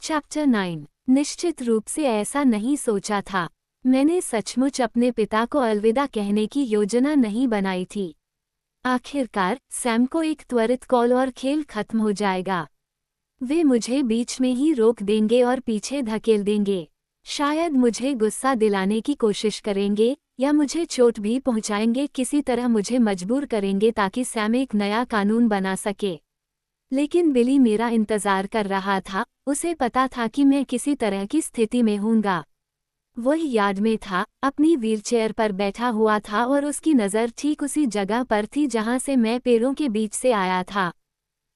Chapter 9। निश्चित रूप से ऐसा नहीं सोचा था। मैंने सचमुच अपने पिता को अलविदा कहने की योजना नहीं बनाई थी। आखिरकार सैम को एक त्वरित कॉल और खेल खत्म हो जाएगा। वे मुझे बीच में ही रोक देंगे और पीछे धकेल देंगे। शायद मुझे गुस्सा दिलाने की कोशिश करेंगे या मुझे चोट भी पहुंचाएंगे, किसी तरह मुझे मजबूर करेंगे ताकि सैम एक नया कानून बना सके। लेकिन बिली मेरा इंतजार कर रहा था। उसे पता था कि मैं किसी तरह की स्थिति में हूँगा। वह यार्ड में था, अपनी व्हीलचेयर पर बैठा हुआ था और उसकी नज़र ठीक उसी जगह पर थी जहाँ से मैं पेड़ों के बीच से आया था।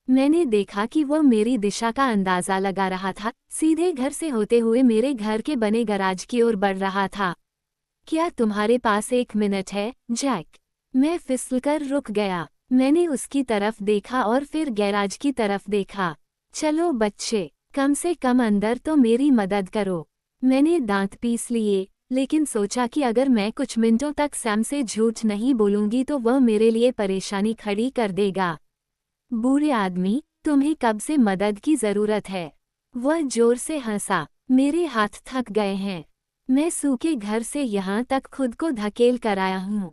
मैंने देखा कि वह मेरी दिशा का अंदाज़ा लगा रहा था, सीधे घर से होते हुए मेरे घर के बने गराज की ओर बढ़ रहा था। क्या तुम्हारे पास 1 मिनट है, जैक? मैं फिसलकर रुक गया। मैंने उसकी तरफ देखा और फिर गैराज की तरफ देखा। चलो बच्चे, कम से कम अंदर तो मेरी मदद करो। मैंने दांत पीस लिए, लेकिन सोचा कि अगर मैं कुछ मिनटों तक सैम से झूठ नहीं बोलूंगी तो वह मेरे लिए परेशानी खड़ी कर देगा। बूढ़े आदमी, तुम्हें कब से मदद की जरूरत है? वह जोर से हंसा। मेरे हाथ थक गए हैं। मैं सूखे घर से यहाँ तक खुद को धकेल कर आया हूँ।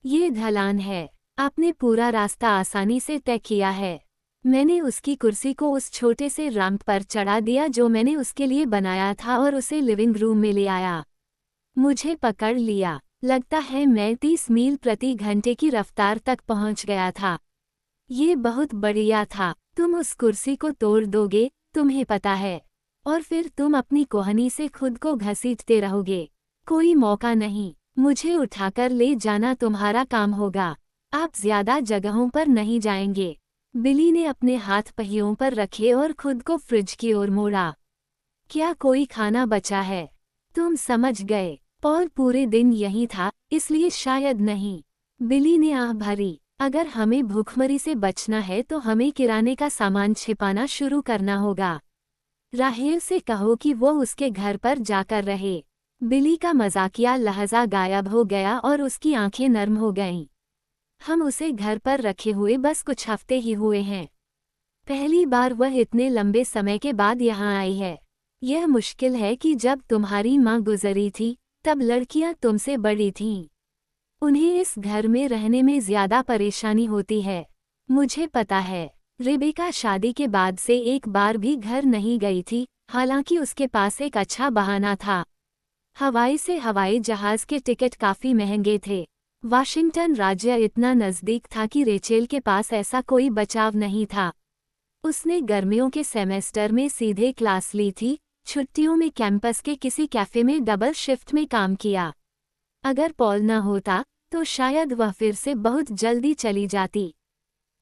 ये ढलान है। आपने पूरा रास्ता आसानी से तय किया है। मैंने उसकी कुर्सी को उस छोटे से रैंप पर चढ़ा दिया जो मैंने उसके लिए बनाया था और उसे लिविंग रूम में ले आया। मुझे पकड़ लिया। लगता है मैं 30 मील प्रति घंटे की रफ्तार तक पहुंच गया था। ये बहुत बढ़िया था। तुम उस कुर्सी को तोड़ दोगे, तुम्हें पता है, और फिर तुम अपनी कोहनी से खुद को घसीटते रहोगे। कोई मौका नहीं। मुझे उठाकर ले जाना तुम्हारा काम होगा। आप ज्यादा जगहों पर नहीं जाएंगे। बिली ने अपने हाथ पहियों पर रखे और खुद को फ्रिज की ओर मोड़ा। क्या कोई खाना बचा है? तुम समझ गए। पॉल पूरे दिन यहीं था, इसलिए शायद नहीं। बिली ने आह भरी। अगर हमें भूखमरी से बचना है तो हमें किराने का सामान छिपाना शुरू करना होगा। राहेल से कहो कि वो उसके घर पर जाकर रहे। बिली का मजाकिया लहजा गायब हो गया और उसकी आंखें नर्म हो गईं। हम उसे घर पर रखे हुए बस कुछ हफ्ते ही हुए हैं। पहली बार वह इतने लंबे समय के बाद यहाँ आई है। यह मुश्किल है कि जब तुम्हारी माँ गुजरी थी तब लड़कियाँ तुमसे बड़ी थीं। उन्हें इस घर में रहने में ज्यादा परेशानी होती है। मुझे पता है। रेबेका शादी के बाद से एक बार भी घर नहीं गई थी, हालांकि उसके पास एक अच्छा बहाना था। हवाई से हवाई जहाज के टिकट काफी महंगे थे। वाशिंगटन राज्य इतना नजदीक था कि रेचेल के पास ऐसा कोई बचाव नहीं था। उसने गर्मियों के सेमेस्टर में सीधे क्लास ली थी, छुट्टियों में कैंपस के किसी कैफे में डबल शिफ्ट में काम किया। अगर पॉल न होता तो शायद वह फिर से बहुत जल्दी चली जाती।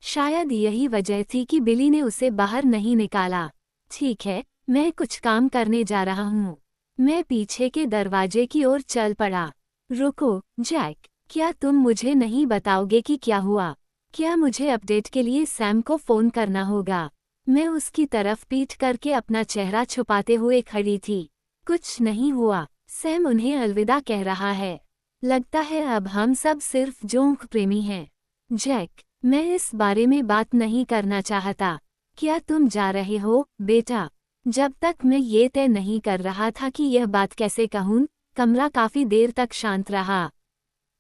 शायद यही वजह थी कि बिली ने उसे बाहर नहीं निकाला। ठीक है, मैं कुछ काम करने जा रहा हूँ। मैं पीछे के दरवाजे की ओर चल पड़ा। रुको, जैक, क्या तुम मुझे नहीं बताओगे कि क्या हुआ? क्या मुझे अपडेट के लिए सैम को फ़ोन करना होगा? मैं उसकी तरफ पीठ करके अपना चेहरा छुपाते हुए खड़ी थी। कुछ नहीं हुआ। सैम उन्हें अलविदा कह रहा है। लगता है अब हम सब सिर्फ जोंक प्रेमी हैं। जैक, मैं इस बारे में बात नहीं करना चाहता। क्या तुम जा रहे हो, बेटा? जब तक मैं ये तय नहीं कर रहा था कि यह बात कैसे कहूँ, कमरा काफी देर तक शांत रहा।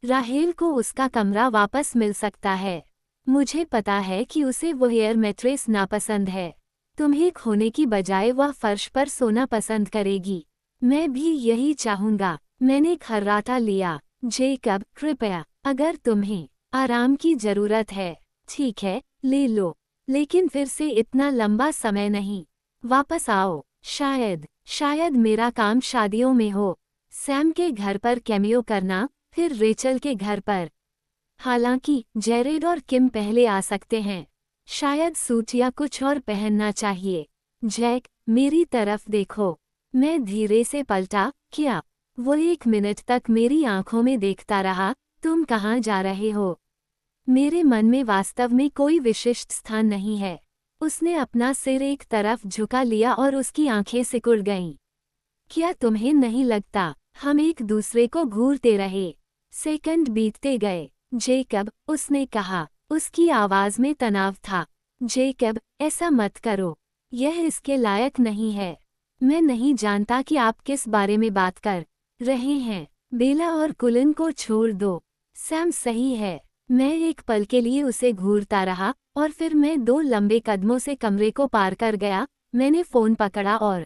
राहेल को उसका कमरा वापस मिल सकता है। मुझे पता है कि उसे वो एयर मैट्रेस नापसंद है। तुम्हें खोने की बजाय वह फर्श पर सोना पसंद करेगी। मैं भी यही चाहूँगा। मैंने खर्राटा लिया। जेकब, कृपया, अगर तुम्हें आराम की जरूरत है, ठीक है, ले लो, लेकिन फिर से इतना लंबा समय नहीं। वापस आओ। शायद मेरा काम शादियों में हो। सैम के घर पर कैमियो करना, फिर रेचल के घर पर। हालांकि जेरेड और किम पहले आ सकते हैं। शायद सूट या कुछ और पहनना चाहिए। जैक, मेरी तरफ देखो। मैं धीरे से पलटा। क्या? वो 1 मिनट तक मेरी आंखों में देखता रहा। तुम कहाँ जा रहे हो? मेरे मन में वास्तव में कोई विशिष्ट स्थान नहीं है। उसने अपना सिर एक तरफ झुका लिया और उसकी आंखें सिकुड़ गईं। क्या तुम्हें नहीं लगता हम एक दूसरे को घूरते रहे? सेकंड बीतते गए। जेकब, उसने कहा। उसकी आवाज में तनाव था। जेकब, ऐसा मत करो। यह इसके लायक नहीं है। मैं नहीं जानता कि आप किस बारे में बात कर रहे हैं। बेला और कुलिन को छोड़ दो। सैम सही है। मैं एक पल के लिए उसे घूरता रहा और फिर मैं 2 लंबे कदमों से कमरे को पार कर गया। मैंने फ़ोन पकड़ा और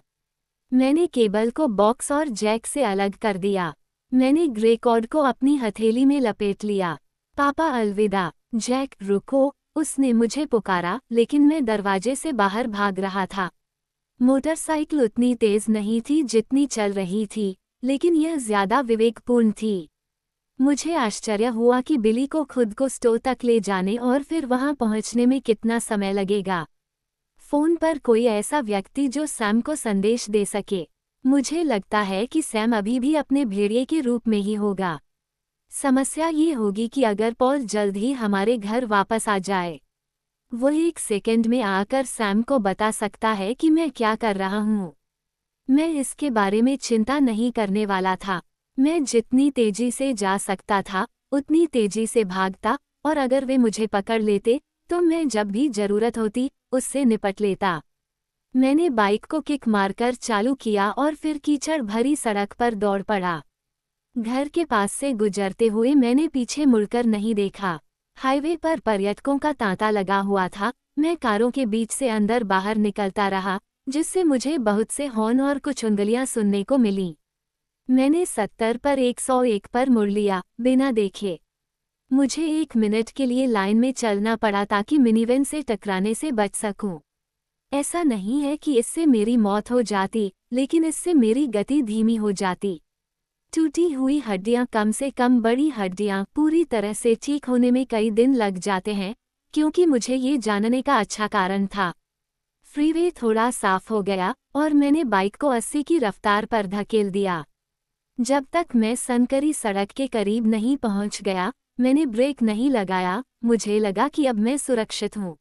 मैंने केबल को बॉक्स और जैक से अलग कर दिया। मैंने ग्रे कॉर्ड को अपनी हथेली में लपेट लिया। पापा अलविदा। जैक रुको, उसने मुझे पुकारा, लेकिन मैं दरवाजे से बाहर भाग रहा था। मोटरसाइकिल उतनी तेज नहीं थी जितनी चल रही थी, लेकिन यह ज्यादा विवेकपूर्ण थी। मुझे आश्चर्य हुआ कि बिली को खुद को स्टोर तक ले जाने और फिर वहां पहुंचने में कितना समय लगेगा। फोन पर कोई ऐसा व्यक्ति जो सैम को संदेश दे सके। मुझे लगता है कि सैम अभी भी अपने भेड़िए के रूप में ही होगा। समस्या ये होगी कि अगर पॉल जल्द ही हमारे घर वापस आ जाए, वो 1 सेकंड में आकर सैम को बता सकता है कि मैं क्या कर रहा हूँ। मैं इसके बारे में चिंता नहीं करने वाला था। मैं जितनी तेजी से जा सकता था उतनी तेजी से भागता, और अगर वे मुझे पकड़ लेते तो मैं जब भी जरूरत होती उससे निपट लेता। मैंने बाइक को किक मारकर चालू किया और फिर कीचड़ भरी सड़क पर दौड़ पड़ा। घर के पास से गुजरते हुए मैंने पीछे मुड़कर नहीं देखा। हाईवे पर पर्यटकों का तांता लगा हुआ था। मैं कारों के बीच से अंदर बाहर निकलता रहा, जिससे मुझे बहुत से हॉर्न और कुछ उंगलियां सुनने को मिली। मैंने 70 पर 101 पर मुड़ लिया, बिना देखे। मुझे 1 मिनट के लिए लाइन में चलना पड़ा ताकि मिनीवैन से टकराने से बच सकूं। ऐसा नहीं है कि इससे मेरी मौत हो जाती, लेकिन इससे मेरी गति धीमी हो जाती। टूटी हुई हड्डियां, कम से कम बड़ी हड्डियां, पूरी तरह से ठीक होने में कई दिन लग जाते हैं, क्योंकि मुझे ये जानने का अच्छा कारण था। फ्रीवे थोड़ा साफ हो गया और मैंने बाइक को 80 की रफ्तार पर धकेल दिया। जब तक मैं सनकरी सड़क के करीब नहीं पहुंच गया, मैंने ब्रेक नहीं लगाया। मुझे लगा कि अब मैं सुरक्षित हूं।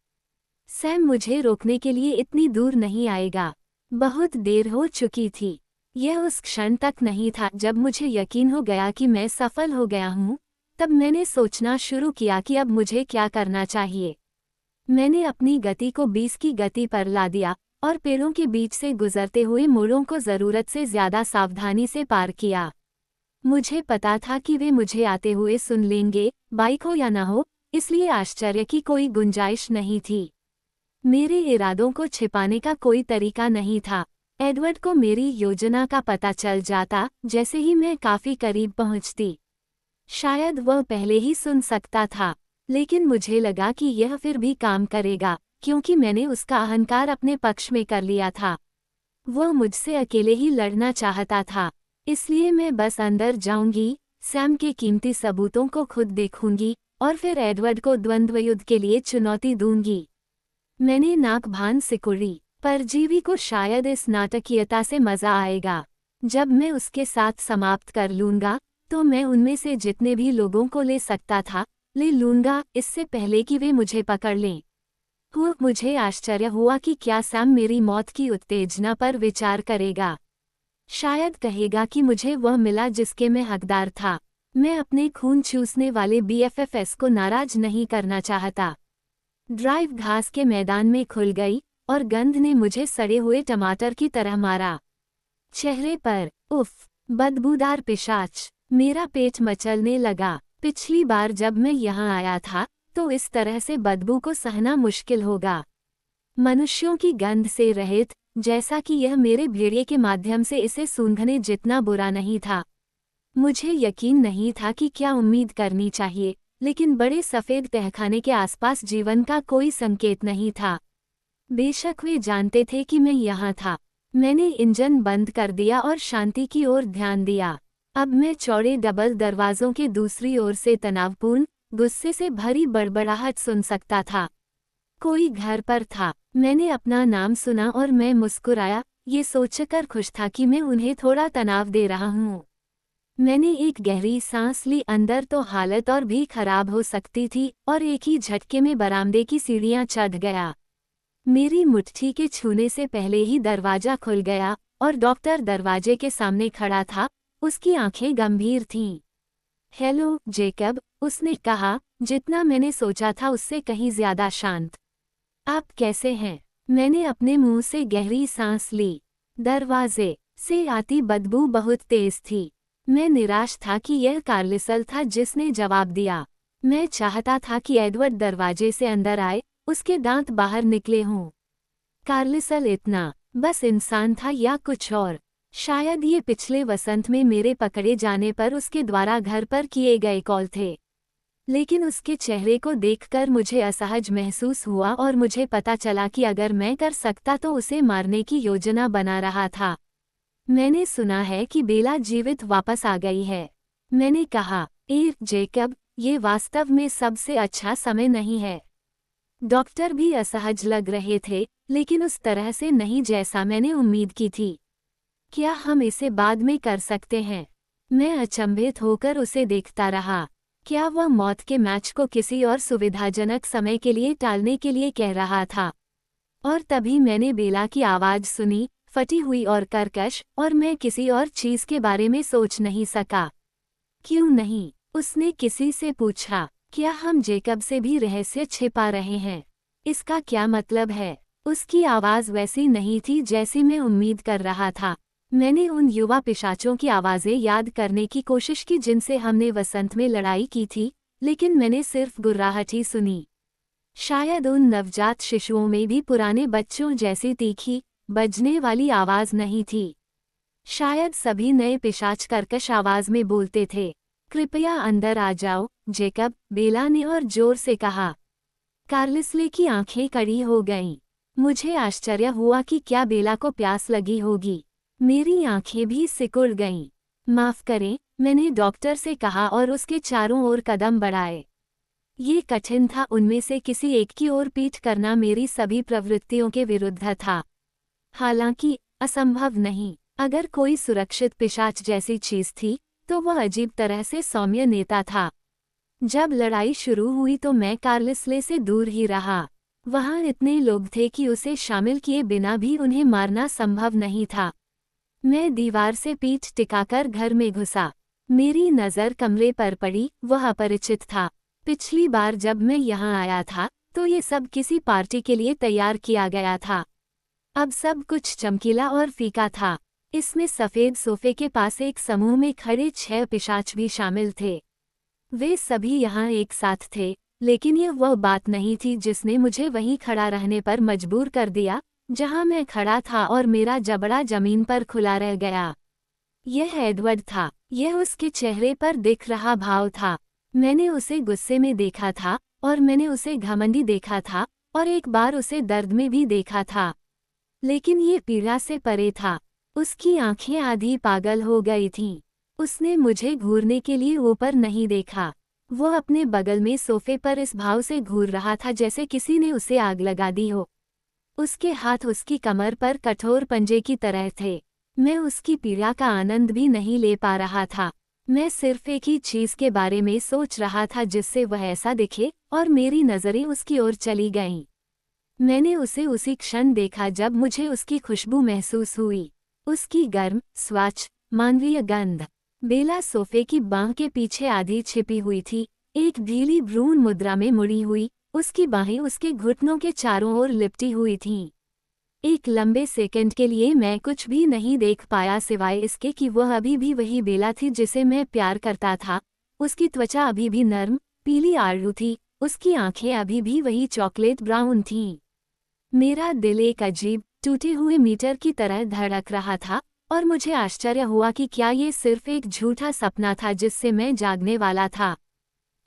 सैम मुझे रोकने के लिए इतनी दूर नहीं आएगा। बहुत देर हो चुकी थी। यह उस क्षण तक नहीं था जब मुझे यकीन हो गया कि मैं सफल हो गया हूं। तब मैंने सोचना शुरू किया कि अब मुझे क्या करना चाहिए। मैंने अपनी गति को 20 की गति पर ला दिया और पेड़ों के बीच से गुजरते हुए मोड़ों को ज़रूरत से ज़्यादा सावधानी से पार किया। मुझे पता था कि वे मुझे आते हुए सुन लेंगे, बाइक हो या न हो, इसलिए आश्चर्य की कोई गुंजाइश नहीं थी। मेरे इरादों को छिपाने का कोई तरीका नहीं था। एडवर्ड को मेरी योजना का पता चल जाता जैसे ही मैं काफ़ी करीब पहुंचती। शायद वह पहले ही सुन सकता था, लेकिन मुझे लगा कि यह फिर भी काम करेगा, क्योंकि मैंने उसका अहंकार अपने पक्ष में कर लिया था। वह मुझसे अकेले ही लड़ना चाहता था, इसलिए मैं बस अंदर जाऊंगी, सैम के कीमती सबूतों को खुद देखूंगी और फिर एडवर्ड को द्वंद्व युद्ध के लिए चुनौती दूंगी। मैंने नाक भान सिकुड़ी। परजीवी को शायद इस नाटकीयता से मजा आएगा। जब मैं उसके साथ समाप्त कर लूंगा तो मैं उनमें से जितने भी लोगों को ले सकता था ले लूंगा, इससे पहले कि वे मुझे पकड़ लें। मुझे आश्चर्य हुआ कि क्या सैम मेरी मौत की उत्तेजना पर विचार करेगा। शायद कहेगा कि मुझे वह मिला जिसके मैं हकदार था। मैं अपने खून चूसने वाले BFFs को नाराज नहीं करना चाहता। ड्राइव घास के मैदान में खुल गई और गंध ने मुझे सड़े हुए टमाटर की तरह मारा। चेहरे पर उफ, बदबूदार पिशाच। मेरा पेट मचलने लगा। पिछली बार जब मैं यहाँ आया था तो इस तरह से बदबू को सहना मुश्किल होगा। मनुष्यों की गंध से रहित, जैसा कि यह मेरे भेड़िए के माध्यम से इसे सूंघने जितना बुरा नहीं था। मुझे यकीन नहीं था कि क्या उम्मीद करनी चाहिए, लेकिन बड़े सफ़ेद तहखाने के आसपास जीवन का कोई संकेत नहीं था। बेशक वे जानते थे कि मैं यहाँ था। मैंने इंजन बंद कर दिया और शांति की ओर ध्यान दिया। अब मैं चौड़े डबल दरवाज़ों के दूसरी ओर से तनावपूर्ण, गुस्से से भरी बड़बड़ाहट सुन सकता था। कोई घर पर था। मैंने अपना नाम सुना और मैं मुस्कुराया, ये सोचकर खुश था कि मैं उन्हें थोड़ा तनाव दे रहा हूँ। मैंने एक गहरी सांस ली। अंदर तो हालत और भी खराब हो सकती थी और एक ही झटके में बरामदे की सीढ़ियाँ चढ़ गया। मेरी मुट्ठी के छूने से पहले ही दरवाज़ा खुल गया और डॉक्टर दरवाजे के सामने खड़ा था। उसकी आंखें गंभीर थीं। हेलो जेकब, उसने कहा, जितना मैंने सोचा था उससे कहीं ज्यादा शांत। आप कैसे हैं? मैंने अपने मुंह से गहरी सांस ली। दरवाजे से आती बदबू बहुत तेज थी। मैं निराश था कि यह कार्लिसल था जिसने जवाब दिया। मैं चाहता था कि एडवर्ड दरवाजे से अंदर आए, उसके दांत बाहर निकले हों। कार्लिसल इतना बस इंसान था या कुछ और? शायद ये पिछले वसंत में मेरे पकड़े जाने पर उसके द्वारा घर पर किए गए कॉल थे। लेकिन उसके चेहरे को देखकर मुझे असहज महसूस हुआ और मुझे पता चला कि अगर मैं कर सकता तो उसे मारने की योजना बना रहा था। मैंने सुना है कि बेला जीवित वापस आ गई है। मैंने कहा, जेकब, ये वास्तव में सबसे अच्छा समय नहीं है। डॉक्टर भी असहज लग रहे थे, लेकिन उस तरह से नहीं जैसा मैंने उम्मीद की थी। क्या हम इसे बाद में कर सकते हैं? मैं अचंभित होकर उसे देखता रहा। क्या वह मौत के मैच को किसी और सुविधाजनक समय के लिए टालने के लिए कह रहा था? और तभी मैंने बेला की आवाज़ सुनी, फटी हुई और कर्कश, और मैं किसी और चीज़ के बारे में सोच नहीं सका। क्यों नहीं? उसने किसी से पूछा। क्या हम जेकब से भी रहस्य छिपा रहे हैं? इसका क्या मतलब है? उसकी आवाज़ वैसी नहीं थी जैसी मैं उम्मीद कर रहा था। मैंने उन युवा पिशाचों की आवाज़ें याद करने की कोशिश की जिनसे हमने वसंत में लड़ाई की थी, लेकिन मैंने सिर्फ गुर्राहट ही सुनी। शायद उन नवजात शिशुओं में भी पुराने बच्चों जैसी तीखी, बजने वाली आवाज़ नहीं थी। शायद सभी नए पिशाच कर्कश आवाज़ में बोलते थे। कृपया अंदर आ जाओ, जेकब, बेला ने और जोर से कहा। कार्लिसले की आंखें कड़ी हो गईं। मुझे आश्चर्य हुआ कि क्या बेला को प्यास लगी होगी। मेरी आंखें भी सिकुड़ गईं। माफ़ करें, मैंने डॉक्टर से कहा और उसके चारों ओर कदम बढ़ाए। ये कठिन था, उनमें से किसी एक की ओर पीठ करना मेरी सभी प्रवृत्तियों के विरुद्ध था। हालांकि असंभव नहीं। अगर कोई सुरक्षित पिशाच जैसी चीज़ थी, तो वह अजीब तरह से सौम्य नेता था। जब लड़ाई शुरू हुई तो मैं कार्लिसले से दूर ही रहा। वहाँ इतने लोग थे कि उसे शामिल किए बिना भी उन्हें मारना संभव नहीं था। मैं दीवार से पीठ टिकाकर घर में घुसा। मेरी नज़र कमरे पर पड़ी, वह अपरिचित था। पिछली बार जब मैं यहाँ आया था, तो ये सब किसी पार्टी के लिए तैयार किया गया था। अब सब कुछ चमकीला और फीका था। इसमें सफ़ेद सोफे के पास एक समूह में खड़े 6 पिशाच भी शामिल थे। वे सभी यहाँ एक साथ थे, लेकिन यह वह बात नहीं थी जिसने मुझे वहीं खड़ा रहने पर मजबूर कर दिया, जहाँ मैं खड़ा था, और मेरा जबड़ा जमीन पर खुला रह गया। यह एडवर्ड था। यह उसके चेहरे पर दिख रहा भाव था। मैंने उसे गुस्से में देखा था, और मैंने उसे घमंडी देखा था, और एक बार उसे दर्द में भी देखा था। लेकिन ये पीड़ा से परे था। उसकी आंखें आधी पागल हो गई थीं। उसने मुझे घूरने के लिए ऊपर नहीं देखा। वो अपने बगल में सोफे पर इस भाव से घूर रहा था जैसे किसी ने उसे आग लगा दी हो। उसके हाथ उसकी कमर पर कठोर पंजे की तरह थे। मैं उसकी पीड़ा का आनंद भी नहीं ले पा रहा था। मैं सिर्फ एक ही चीज़ के बारे में सोच रहा था जिससे वह ऐसा दिखे, और मेरी नज़रें उसकी ओर चली गईं। मैंने उसे उसी क्षण देखा जब मुझे उसकी खुशबू महसूस हुई। उसकी गर्म, स्वच्छ, मानवीय गंध। बेला सोफे की बांह के पीछे आधी छिपी हुई थी, एक ढीली भ्रूण मुद्रा में मुड़ी हुई। उसकी बाहें उसके घुटनों के चारों ओर लिपटी हुई थीं। एक लंबे सेकंड के लिए मैं कुछ भी नहीं देख पाया सिवाय इसके कि वह अभी भी वही बेला थी जिसे मैं प्यार करता था। उसकी त्वचा अभी भी नर्म, पीली आड़ू थी, उसकी आंखें अभी भी वही चॉकलेट ब्राउन थीं। मेरा दिल एक अजीब, टूटे हुए मीटर की तरह धड़क रहा था, और मुझे आश्चर्य हुआ कि क्या ये सिर्फ एक झूठा सपना था जिससे मैं जागने वाला था।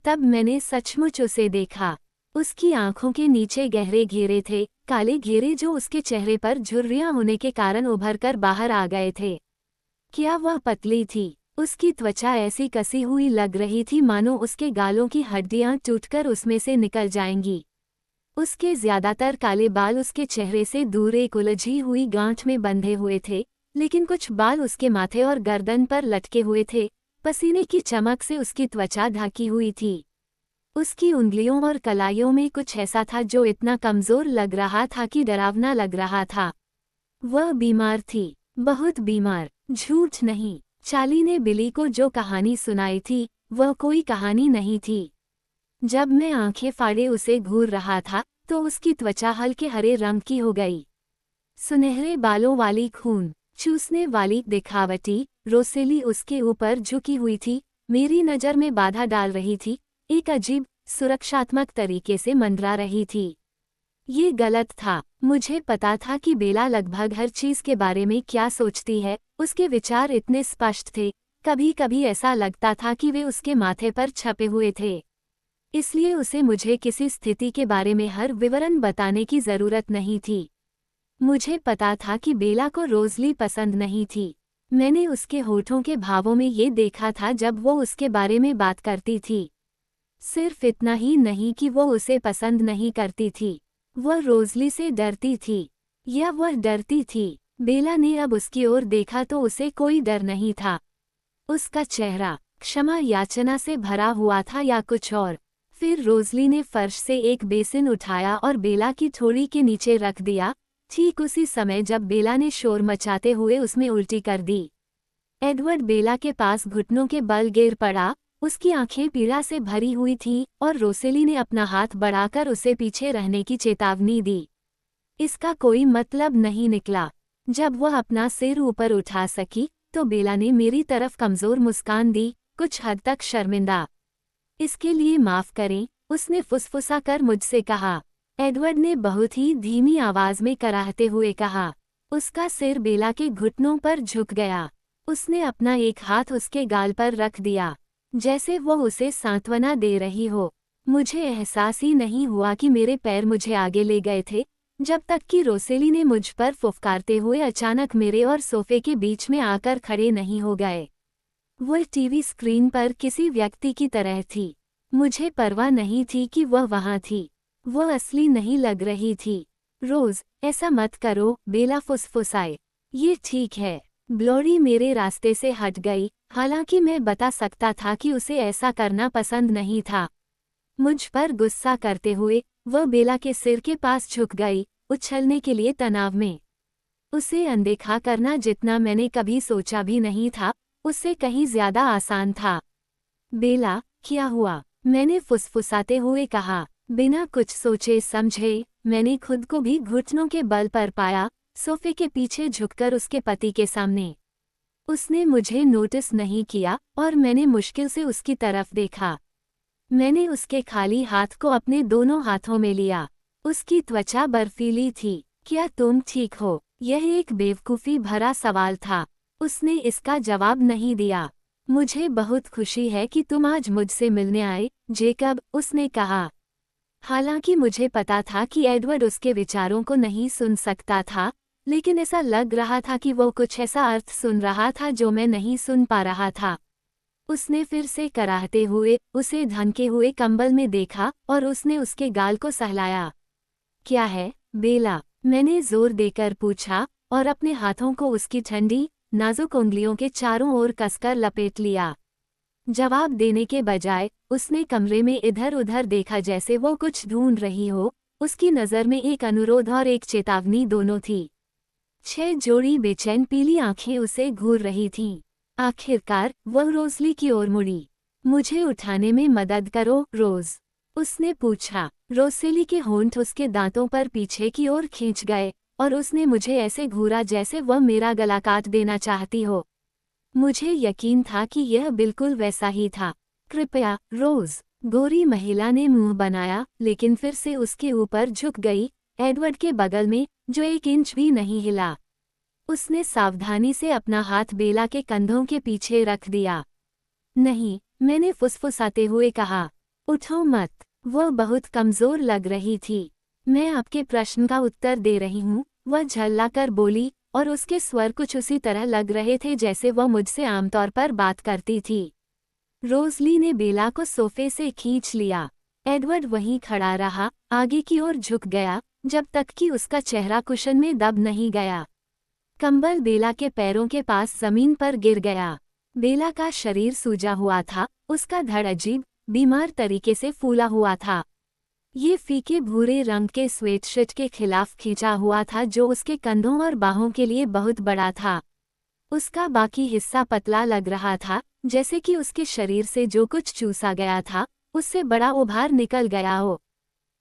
तब मैंने सचमुच उसे देखा। उसकी आंखों के नीचे गहरे घेरे थे, काले घेरे जो उसके चेहरे पर झुर्रियां होने के कारण उभरकर बाहर आ गए थे। क्या वह पतली थी? उसकी त्वचा ऐसी कसी हुई लग रही थी मानो उसके गालों की हड्डियां टूटकर उसमें से निकल जाएंगी। उसके ज्यादातर काले बाल उसके चेहरे से दूर एक उलझी हुई गांठ में बंधे हुए थे, लेकिन कुछ बाल उसके माथे और गर्दन पर लटके हुए थे। पसीने की चमक से उसकी त्वचा ढकी हुई थी। उसकी उंगलियों और कलाइयों में कुछ ऐसा था जो इतना कमजोर लग रहा था कि डरावना लग रहा था। वह बीमार थी, बहुत बीमार। झूठ नहीं, चार्ली ने बिली को जो कहानी सुनाई थी, वह कोई कहानी नहीं थी। जब मैं आंखें फाड़े उसे घूर रहा था, तो उसकी त्वचा हल्के हरे रंग की हो गई। सुनहरे बालों वाली खून चूसने वाली दिखावटी रोसेली उसके ऊपर झुकी हुई थी, मेरी नज़र में बाधा डाल रही थी, एक अजीब सुरक्षात्मक तरीके से मंडरा रही थी। ये गलत था। मुझे पता था कि बेला लगभग हर चीज के बारे में क्या सोचती है, उसके विचार इतने स्पष्ट थे, कभी कभी ऐसा लगता था कि वे उसके माथे पर छपे हुए थे। इसलिए उसे मुझे किसी स्थिति के बारे में हर विवरण बताने की जरूरत नहीं थी। मुझे पता था कि बेला को रोज़ली पसंद नहीं थी। मैंने उसके होठों के भावों में ये देखा था जब वो उसके बारे में बात करती थी। सिर्फ इतना ही नहीं कि वो उसे पसंद नहीं करती थी, वह रोज़ली से डरती थी, या वह डरती थी। बेला ने अब उसकी ओर देखा तो उसे कोई डर नहीं था। उसका चेहरा क्षमा याचना से भरा हुआ था या कुछ और। फिर रोज़ली ने फर्श से एक बेसिन उठाया और बेला की थोड़ी के नीचे रख दिया, ठीक उसी समय जब बेला ने शोर मचाते हुए उसमें उल्टी कर दी। एडवर्ड बेला के पास घुटनों के बल गिर पड़ा, उसकी आंखें पीड़ा से भरी हुई थीं और रोसेली ने अपना हाथ बढ़ाकर उसे पीछे रहने की चेतावनी दी। इसका कोई मतलब नहीं निकला। जब वह अपना सिर ऊपर उठा सकी तो बेला ने मेरी तरफ कमजोर मुस्कान दी, कुछ हद तक शर्मिंदा। इसके लिए माफ करें, उसने फुसफुसा कर मुझसे कहा। एडवर्ड ने बहुत ही धीमी आवाज में कराहते हुए कहा। उसका सिर बेला के घुटनों पर झुक गया। उसने अपना एक हाथ उसके गाल पर रख दिया, जैसे वो उसे सांत्वना दे रही हो। मुझे एहसास ही नहीं हुआ कि मेरे पैर मुझे आगे ले गए थे, जब तक कि रोसेली ने मुझ पर फुफकारते हुए अचानक मेरे और सोफे के बीच में आकर खड़े नहीं हो गए। वह टीवी स्क्रीन पर किसी व्यक्ति की तरह थी। मुझे परवाह नहीं थी कि वह वहाँ थी। वह असली नहीं लग रही थी। रोज, ऐसा मत करो, बेला फुसफुसाए। ये ठीक है। ब्लोरी मेरे रास्ते से हट गई, हालांकि मैं बता सकता था कि उसे ऐसा करना पसंद नहीं था। मुझ पर गुस्सा करते हुए वह बेला के सिर के पास झुक गई, उछलने के लिए तनाव में। उसे अनदेखा करना जितना मैंने कभी सोचा भी नहीं था, उससे कहीं ज्यादा आसान था। बेला, क्या हुआ? मैंने फुसफुसाते हुए कहा। बिना कुछ सोचे समझे मैंने खुद को भी घुटनों के बल पर पाया, सोफे के पीछे झुककर उसके पति के सामने। उसने मुझे नोटिस नहीं किया और मैंने मुश्किल से उसकी तरफ देखा। मैंने उसके खाली हाथ को अपने दोनों हाथों में लिया। उसकी त्वचा बर्फीली थी। क्या तुम ठीक हो? यह एक बेवकूफ़ी भरा सवाल था। उसने इसका जवाब नहीं दिया। मुझे बहुत खुशी है कि तुम आज मुझसे मिलने आए, जेकब, उसने कहा। हालांकि मुझे पता था कि एडवर्ड उसके विचारों को नहीं सुन सकता था, लेकिन ऐसा लग रहा था कि वो कुछ ऐसा अर्थ सुन रहा था जो मैं नहीं सुन पा रहा था। उसने फिर से कराहते हुए उसे ढंके हुए कंबल में देखा और उसने उसके गाल को सहलाया। क्या है, बेला? मैंने जोर देकर पूछा और अपने हाथों को उसकी ठंडी, नाजुक उंगलियों के चारों ओर कसकर लपेट लिया। जवाब देने के बजाय उसने कमरे में इधर उधर देखा जैसे वो कुछ ढूंढ रही हो। उसकी नज़र में एक अनुरोध और एक चेतावनी दोनों थी। 6 जोड़ी बेचैन पीली आंखें उसे घूर रही थीं। आखिरकार वह रोज़ली की ओर मुड़ी। मुझे उठाने में मदद करो, रोज़, उसने पूछा। रोसेली के होंठ उसके दांतों पर पीछे की ओर खींच गए और उसने मुझे ऐसे घूरा जैसे वह मेरा गला काट देना चाहती हो। मुझे यकीन था कि यह बिल्कुल वैसा ही था। कृपया, रोज़, गोरी महिला ने मुंह बनाया, लेकिन फिर से उसके ऊपर झुक गई, एडवर्ड के बगल में, जो 1 इंच भी नहीं हिला। उसने सावधानी से अपना हाथ बेला के कंधों के पीछे रख दिया। नहीं, मैंने फुसफुसाते हुए कहा। उठो मत। वह बहुत कमज़ोर लग रही थी। मैं आपके प्रश्न का उत्तर दे रही हूँ, वह झल्लाकर बोली, और उसके स्वर कुछ उसी तरह लग रहे थे जैसे वह मुझसे आमतौर पर बात करती थी। रोज़ली ने बेला को सोफे से खींच लिया। एडवर्ड वहीं खड़ा रहा, आगे की ओर झुक गया, जब तक कि उसका चेहरा कुशन में दब नहीं गया। कंबल बेला के पैरों के पास जमीन पर गिर गया। बेला का शरीर सूजा हुआ था, उसका धड़ अजीब, बीमार तरीके से फूला हुआ था। ये फीके भूरे रंग के स्वेटशर्ट के खिलाफ खींचा हुआ था जो उसके कंधों और बाहों के लिए बहुत बड़ा था। उसका बाकी हिस्सा पतला लग रहा था, जैसे कि उसके शरीर से जो कुछ चूसा गया था, उससे बड़ा उभार निकल गया हो।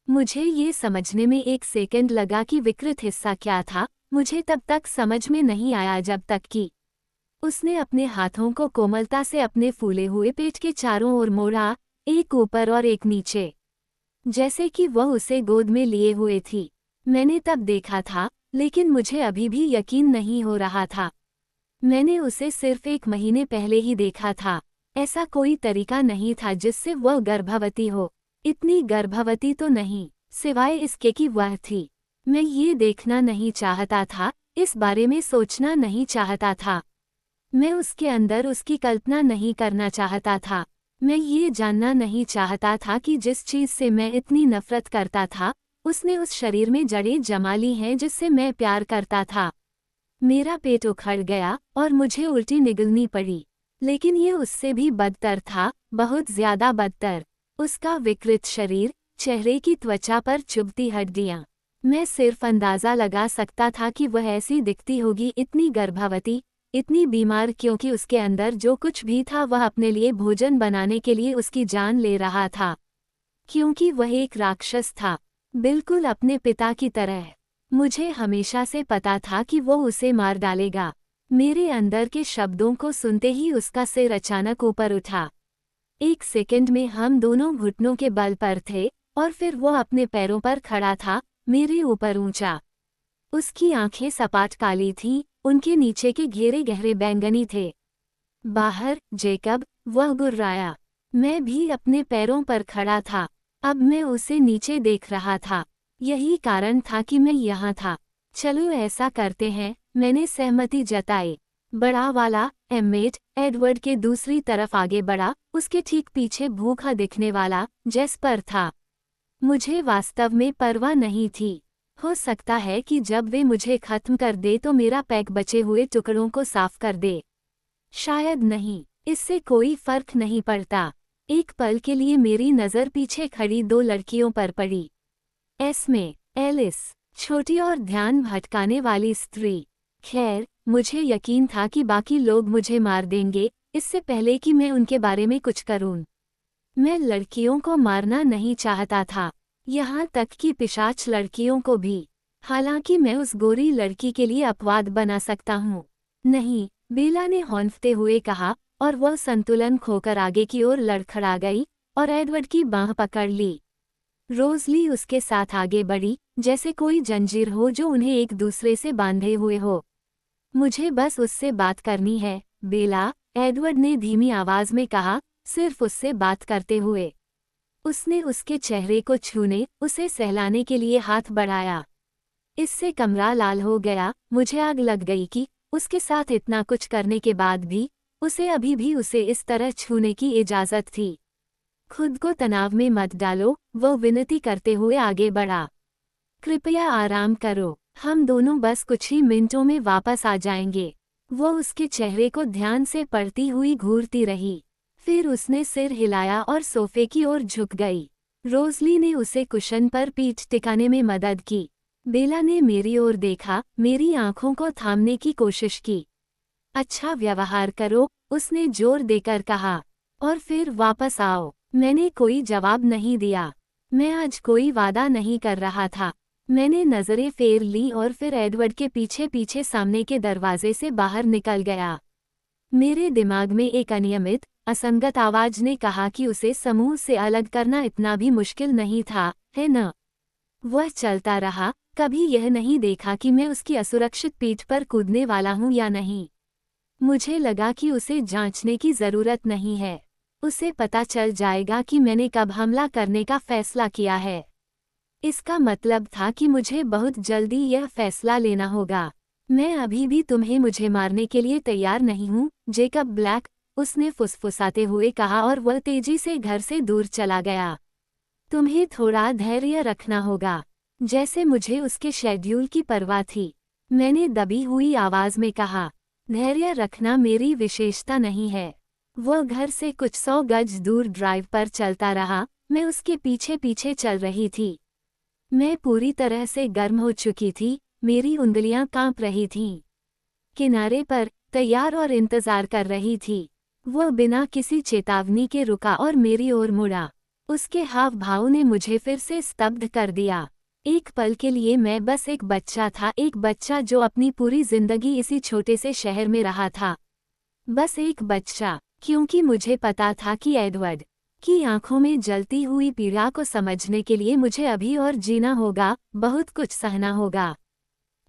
मुझे ये समझने में 1 सेकंड लगा कि विकृत हिस्सा क्या था, मुझे तब तक समझ में नहीं आया जब तक कि उसने अपने हाथों को कोमलता से अपने फूले हुए पेट के चारों ओर मोड़ा, एक ऊपर और एक नीचे, जैसे कि वह उसे गोद में लिए हुए थी। मैंने तब देखा था, लेकिन मुझे अभी भी यकीन नहीं हो रहा था। मैंने उसे सिर्फ 1 महीने पहले ही देखा था। ऐसा कोई तरीका नहीं था जिससे वह गर्भवती हो। इतनी गर्भवती तो नहीं, सिवाय इसके कि वह थी। मैं ये देखना नहीं चाहता था, इस बारे में सोचना नहीं चाहता था। मैं उसके अंदर उसकी कल्पना नहीं करना चाहता था। मैं ये जानना नहीं चाहता था कि जिस चीज़ से मैं इतनी नफरत करता था, उसने उस शरीर में जड़ें जमा ली हैं जिससे मैं प्यार करता था। मेरा पेट उखड़ गया और मुझे उल्टी निगलनी पड़ी। लेकिन ये उससे भी बदतर था, बहुत ज्यादा बदतर। उसका विकृत शरीर, चेहरे की त्वचा पर चुभती हड्डियां। मैं सिर्फ अंदाजा लगा सकता था कि वह ऐसी दिखती होगी, इतनी गर्भवती, इतनी बीमार, क्योंकि उसके अंदर जो कुछ भी था वह अपने लिए भोजन बनाने के लिए उसकी जान ले रहा था। क्योंकि वह एक राक्षस था, बिल्कुल अपने पिता की तरह। मुझे हमेशा से पता था कि वो उसे मार डालेगा। मेरे अंदर के शब्दों को सुनते ही उसका सिर अचानक ऊपर उठा। 1 सेकंड में हम दोनों घुटनों के बल पर थे, और फिर वो अपने पैरों पर खड़ा था, मेरे ऊपर ऊंचा। उसकी आंखें सपाट काली थीं, उनके नीचे के घेरे गहरे बैंगनी थे। बाहर, जेकब, वह गुर्राया। मैं भी अपने पैरों पर खड़ा था। अब मैं उसे नीचे देख रहा था। यही कारण था कि मैं यहाँ था। चलो ऐसा करते हैं, मैंने सहमति जताई। बड़ा वाला, एम्मेट, एडवर्ड के दूसरी तरफ आगे बढ़ा, उसके ठीक पीछे भूखा दिखने वाला, जेस्पर था। मुझे वास्तव में परवाह नहीं थी। हो सकता है कि जब वे मुझे खत्म कर दे तो मेरा पैक बचे हुए टुकड़ों को साफ कर दे। शायद नहीं, इससे कोई फर्क नहीं पड़ता। एक पल के लिए मेरी नज़र पीछे खड़ी 2 लड़कियों पर पड़ी। एस्मे, एलिस, छोटी और ध्यान भटकाने वाली स्त्री। खैर, मुझे यकीन था कि बाकी लोग मुझे मार देंगे, इससे पहले कि मैं उनके बारे में कुछ करूं। मैं लड़कियों को मारना नहीं चाहता था, यहाँ तक कि पिशाच लड़कियों को भी। हालांकि मैं उस गोरी लड़की के लिए अपवाद बना सकता हूँ। नहीं, बेला ने हौंफते हुए कहा, और वह संतुलन खोकर आगे की ओर लड़खड़ा गई और एडवर्ड की बाँह पकड़ ली। रोज़ली उसके साथ आगे बढ़ी, जैसे कोई जंजीर हो जो उन्हें एक दूसरे से बांधे हुए हो। मुझे बस उससे बात करनी है, बेला, एडवर्ड ने धीमी आवाज में कहा, सिर्फ उससे बात करते हुए। उसने उसके चेहरे को छूने, उसे सहलाने के लिए हाथ बढ़ाया। इससे कमरा लाल हो गया। मुझे आग लग गई कि उसके साथ इतना कुछ करने के बाद भी उसे अभी भी उसे इस तरह छूने की इजाजत थी। खुद को तनाव में मत डालो, वो विनती करते हुए आगे बढ़ा। कृपया आराम करो, हम दोनों बस कुछ ही मिनटों में वापस आ जाएंगे। वो उसके चेहरे को ध्यान से पढ़ती हुई घूरती रही। फिर उसने सिर हिलाया और सोफे की ओर झुक गई। रोज़ली ने उसे कुशन पर पीठ टिकाने में मदद की। बेला ने मेरी ओर देखा, मेरी आंखों को थामने की कोशिश की। अच्छा व्यवहार करो, उसने जोर देकर कहा, और फिर वापस आओ। मैंने कोई जवाब नहीं दिया। मैं आज कोई वादा नहीं कर रहा था। मैंने नज़रें फेर ली और फिर एडवर्ड के पीछे पीछे सामने के दरवाजे से बाहर निकल गया। मेरे दिमाग में एक अनियमित, असंगत आवाज ने कहा कि उसे समूह से अलग करना इतना भी मुश्किल नहीं था, है न? वह चलता रहा, कभी यह नहीं देखा कि मैं उसकी असुरक्षित पीठ पर कूदने वाला हूं या नहीं। मुझे लगा कि उसे जांचने की जरूरत नहीं है। उसे पता चल जाएगा कि मैंने कब हमला करने का फैसला किया है। इसका मतलब था कि मुझे बहुत जल्दी यह फैसला लेना होगा। मैं अभी भी तुम्हें मुझे मारने के लिए तैयार नहीं हूँ, जेकब ब्लैक, उसने फुसफुसाते हुए कहा और वह तेजी से घर से दूर चला गया। तुम्हें थोड़ा धैर्य रखना होगा, जैसे मुझे उसके शेड्यूल की परवाह थी। मैंने दबी हुई आवाज में कहा, धैर्य रखना मेरी विशेषता नहीं है। वह घर से कुछ 100 गज दूर ड्राइव पर चलता रहा, मैं उसके पीछे पीछे चल रही थी। मैं पूरी तरह से गर्म हो चुकी थी, मेरी उंगलियां कांप रही थीं। किनारे पर, तैयार और इंतजार कर रही थी। वह बिना किसी चेतावनी के रुका और मेरी ओर मुड़ा। उसके हाव भाव ने मुझे फिर से स्तब्ध कर दिया। एक पल के लिए मैं बस एक बच्चा था, एक बच्चा जो अपनी पूरी जिंदगी इसी छोटे से शहर में रहा था। बस एक बच्चा, क्योंकि मुझे पता था कि एडवर्ड की आंखों में जलती हुई पीड़ा को समझने के लिए मुझे अभी और जीना होगा, बहुत कुछ सहना होगा।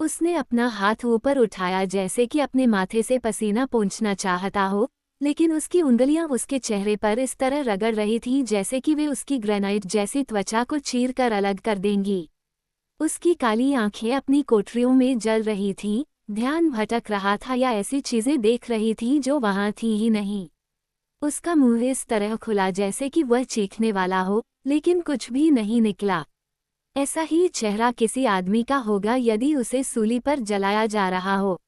उसने अपना हाथ ऊपर उठाया जैसे कि अपने माथे से पसीना पोंछना चाहता हो, लेकिन उसकी उंगलियां उसके चेहरे पर इस तरह रगड़ रही थीं जैसे कि वे उसकी ग्रेनाइट जैसी त्वचा को चीर कर अलग कर देंगी। उसकी काली आंखें अपनी कोठरियों में जल रही थीं, ध्यान भटक रहा था या ऐसी चीजें देख रही थीं जो वहां थी ही नहीं। उसका मुंह इस तरह खुला जैसे कि वह चीखने वाला हो, लेकिन कुछ भी नहीं निकला। ऐसा ही चेहरा किसी आदमी का होगा यदि उसे सूली पर जलाया जा रहा हो।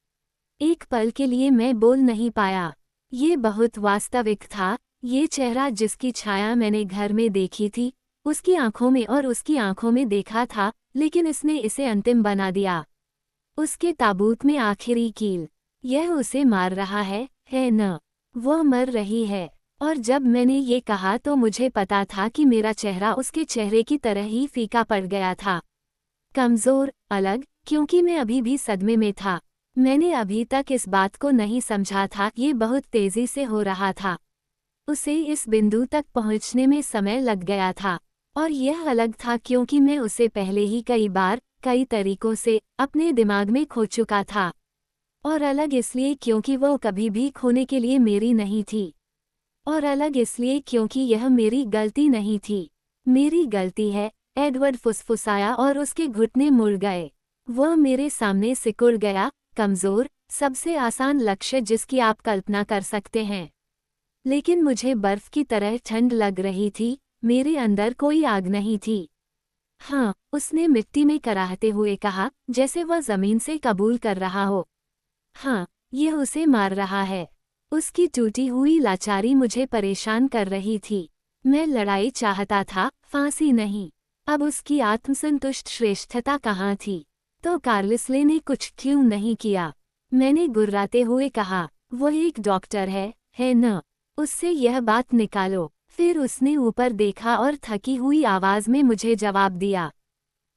एक पल के लिए मैं बोल नहीं पाया। ये बहुत वास्तविक था, ये चेहरा जिसकी छाया मैंने घर में देखी थी, उसकी आंखों में और उसकी आंखों में देखा था, लेकिन इसने इसे अंतिम बना दिया। उसके ताबूत में आखिरी कील। यह उसे मार रहा है न? वह मर रही है। और जब मैंने ये कहा तो मुझे पता था कि मेरा चेहरा उसके चेहरे की तरह ही फीका पड़ गया था। कमज़ोर, अलग, क्योंकि मैं अभी भी सदमे में था। मैंने अभी तक इस बात को नहीं समझा था, ये बहुत तेज़ी से हो रहा था। उसे इस बिंदु तक पहुंचने में समय लग गया था। और यह अलग था क्योंकि मैं उसे पहले ही कई बार, कई तरीकों से, अपने दिमाग में खो चुका था। और अलग इसलिए क्योंकि वह कभी भी खोने के लिए मेरी नहीं थी। और अलग इसलिए क्योंकि यह मेरी गलती नहीं थी। मेरी गलती है, एडवर्ड फुसफुसाया और उसके घुटने मुड़ गए। वह मेरे सामने सिकुड़ गया, कमज़ोर, सबसे आसान लक्ष्य जिसकी आप कल्पना कर सकते हैं। लेकिन मुझे बर्फ की तरह ठंड लग रही थी, मेरे अंदर कोई आग नहीं थी। हाँ, उसने मिट्टी में कराहते हुए कहा, जैसे वह ज़मीन से कबूल कर रहा हो। हाँ, यह उसे मार रहा है। उसकी टूटी हुई लाचारी मुझे परेशान कर रही थी। मैं लड़ाई चाहता था, फांसी नहीं। अब उसकी आत्मसंतुष्ट श्रेष्ठता कहाँ थी? तो कार्लिसले ने कुछ क्यों नहीं किया? मैंने गुर्राते हुए कहा, वह एक डॉक्टर है न? उससे यह बात निकालो। फिर उसने ऊपर देखा और थकी हुई आवाज में मुझे जवाब दिया,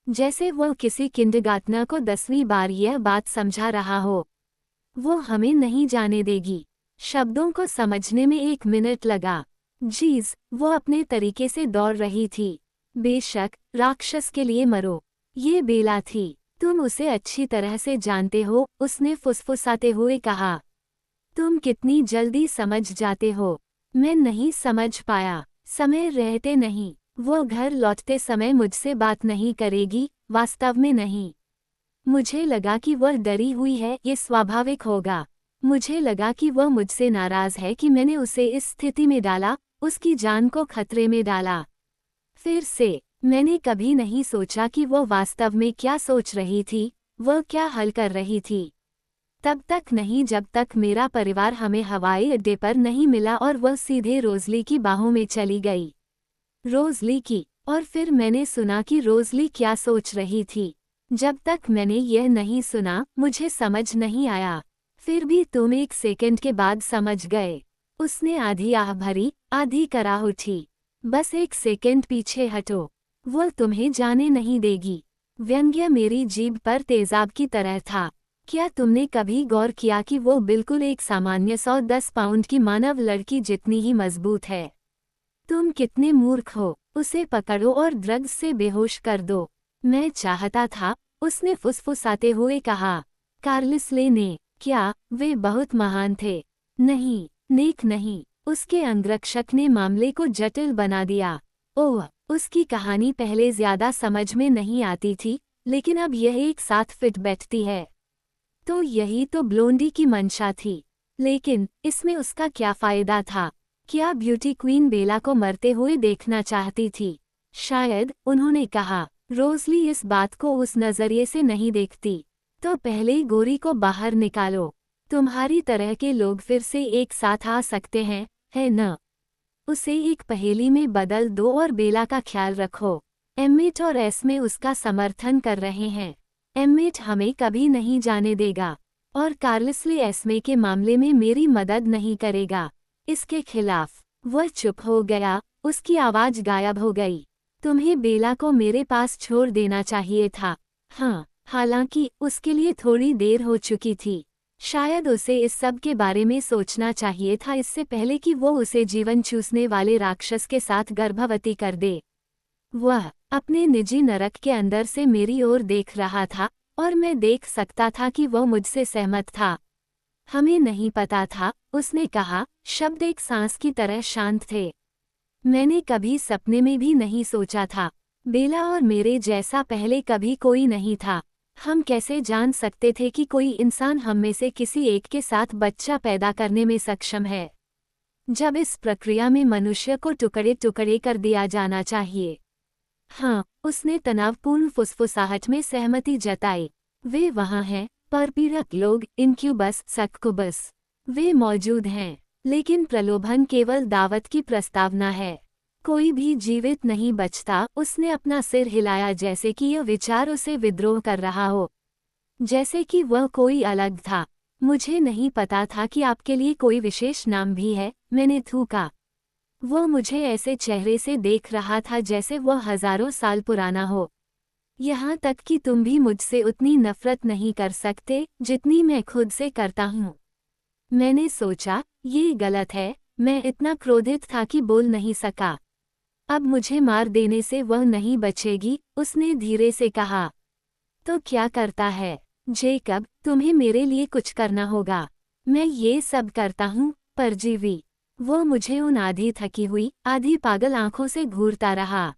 जैसे वह किसी किंडरगार्टनर को 10वीं बार यह बात समझा रहा हो। वो हमें नहीं जाने देगी। शब्दों को समझने में 1 मिनट लगा। जीज, वो अपने तरीके से दौड़ रही थी। बेशक, राक्षस के लिए मरो। ये बेला थी। तुम उसे अच्छी तरह से जानते हो, उसने फुसफुसाते हुए कहा। तुम कितनी जल्दी समझ जाते हो। मैं नहीं समझ पाया। समय रहते नहीं। वो घर लौटते समय मुझसे बात नहीं करेगी, वास्तव में नहीं। मुझे लगा कि वह डरी हुई है, ये स्वाभाविक होगा। मुझे लगा कि वह मुझसे नाराज है कि मैंने उसे इस स्थिति में डाला, उसकी जान को खतरे में डाला। फिर से, मैंने कभी नहीं सोचा कि वह वास्तव में क्या सोच रही थी, वह क्या हल कर रही थी। तब तक नहीं जब तक मेरा परिवार हमें हवाई अड्डे पर नहीं मिला और वह सीधे रोज़ली की बाहों में चली गई। रोज़ली की, और फिर मैंने सुना कि रोज़ली क्या सोच रही थी। जब तक मैंने यह नहीं सुना, मुझे समझ नहीं आया। फिर भी तुम 1 सेकंड के बाद समझ गए। उसने आधी आह भरी, आधी कराह उठी। बस 1 सेकंड पीछे हटो। वह तुम्हें जाने नहीं देगी। व्यंग्य मेरी जीभ पर तेजाब की तरह था। क्या तुमने कभी गौर किया कि वो बिल्कुल एक सामान्य 110 पाउंड की मानव लड़की जितनी ही मजबूत है? तुम कितने मूर्ख हो। उसे पकड़ो और ड्रग्स से बेहोश कर दो। मैं चाहता था, उसने फुसफुसाते हुए कहा। कार्लिसले ने, क्या वे बहुत महान थे? नहीं, नेक नहीं। उसके अंगरक्षक ने मामले को जटिल बना दिया। ओह, उसकी कहानी पहले ज्यादा समझ में नहीं आती थी, लेकिन अब यह एक साथ फिट बैठती है। तो यही तो ब्लोंडी की मंशा थी। लेकिन इसमें उसका क्या फायदा था? क्या ब्यूटी क्वीन बेला को मरते हुए देखना चाहती थी? शायद, उन्होंने कहा। रोज़ली इस बात को उस नज़रिए से नहीं देखती। तो पहले गोरी को बाहर निकालो। तुम्हारी तरह के लोग फिर से एक साथ आ सकते हैं, है न? उसे एक पहेली में बदल दो और बेला का ख्याल रखो। एमिट और एस्मे उसका समर्थन कर रहे हैं। एमिट हमें कभी नहीं जाने देगा। और कार्लिसले एस्मे के मामले में मेरी मदद नहीं करेगा। इसके खिलाफ। वह चुप हो गया, उसकी आवाज गायब हो गई। तुम्हें बेला को मेरे पास छोड़ देना चाहिए था। हाँ, हालांकि उसके लिए थोड़ी देर हो चुकी थी। शायद उसे इस सब के बारे में सोचना चाहिए था इससे पहले कि वो उसे जीवन चूसने वाले राक्षस के साथ गर्भवती कर दे। वह अपने निजी नरक के अंदर से मेरी ओर देख रहा था और मैं देख सकता था कि वह मुझसे सहमत था। हमें नहीं पता था, उसने कहा, शब्द एक सांस की तरह शांत थे। मैंने कभी सपने में भी नहीं सोचा था। बेला और मेरे जैसा पहले कभी कोई नहीं था। हम कैसे जान सकते थे कि कोई इंसान हम में से किसी एक के साथ बच्चा पैदा करने में सक्षम है, जब इस प्रक्रिया में मनुष्य को टुकड़े टुकड़े कर दिया जाना चाहिए। हाँ, उसने तनावपूर्ण फुसफुसाहट में सहमति जताई। वे वहाँ हैं, परपीड़क लोग, इनक्यूबस, सक्कुबस। वे मौजूद हैं, लेकिन प्रलोभन केवल दावत की प्रस्तावना है। कोई भी जीवित नहीं बचता। उसने अपना सिर हिलाया जैसे कि यह विचार उसे विद्रोह कर रहा हो, जैसे कि वह कोई अलग था। मुझे नहीं पता था कि आपके लिए कोई विशेष नाम भी है, मैंने थूका। वह मुझे ऐसे चेहरे से देख रहा था जैसे वह हजारों साल पुराना हो। यहाँ तक कि तुम भी मुझसे उतनी नफरत नहीं कर सकते जितनी मैं खुद से करता हूँ। मैंने सोचा, ये गलत है। मैं इतना क्रोधित था कि बोल नहीं सका। अब मुझे मार देने से वह नहीं बचेगी, उसने धीरे से कहा। तो क्या करता है जेकब, तुम्हें मेरे लिए कुछ करना होगा। मैं ये सब करता हूँ, परजीवी। वो मुझे उन आधी थकी हुई, आधी पागल आंखों से घूरता रहा।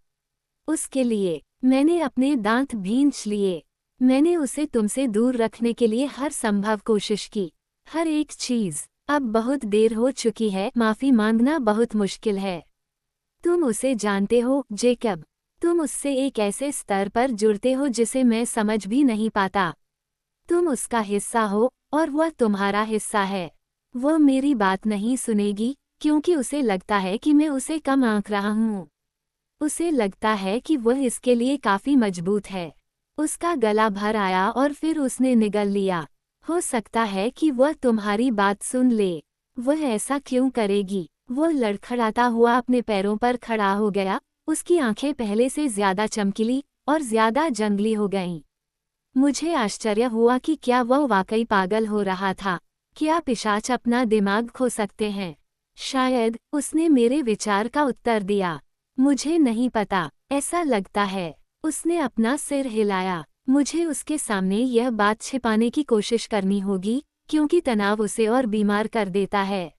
उसके लिए मैंने अपने दांत भींच लिए। मैंने उसे तुमसे दूर रखने के लिए हर संभव कोशिश की, हर एक चीज। अब बहुत देर हो चुकी है, माफी मांगना बहुत मुश्किल है। तुम उसे जानते हो जेकब, तुम उससे एक ऐसे स्तर पर जुड़ते हो जिसे मैं समझ भी नहीं पाता। तुम उसका हिस्सा हो और वह तुम्हारा हिस्सा है। वह मेरी बात नहीं सुनेगी क्योंकि उसे लगता है कि मैं उसे कम आंक रहा हूँ। उसे लगता है कि वह इसके लिए काफी मजबूत है। उसका गला भर आया और फिर उसने निगल लिया। हो सकता है कि वह तुम्हारी बात सुन ले। वह ऐसा क्यों करेगी? वह लड़खड़ाता हुआ अपने पैरों पर खड़ा हो गया। उसकी आंखें पहले से ज्यादा चमकीली और ज्यादा जंगली हो गईं। मुझे आश्चर्य हुआ कि क्या वह वाकई पागल हो रहा था। क्या पिशाच अपना दिमाग खो सकते हैं? शायद, उसने मेरे विचार का उत्तर दिया। मुझे नहीं पता, ऐसा लगता है। उसने अपना सिर हिलाया। मुझे उसके सामने यह बात छिपाने की कोशिश करनी होगी क्योंकि तनाव उसे और बीमार कर देता है।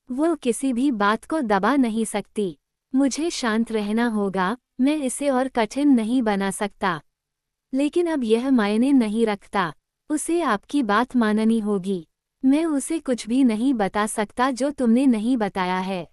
वो किसी भी बात को दबा नहीं सकती। मुझे शांत रहना होगा, मैं इसे और कठिन नहीं बना सकता। लेकिन अब यह मायने नहीं रखता। उसे आपकी बात माननी होगी। मैं उसे कुछ भी नहीं बता सकता जो तुमने नहीं बताया है।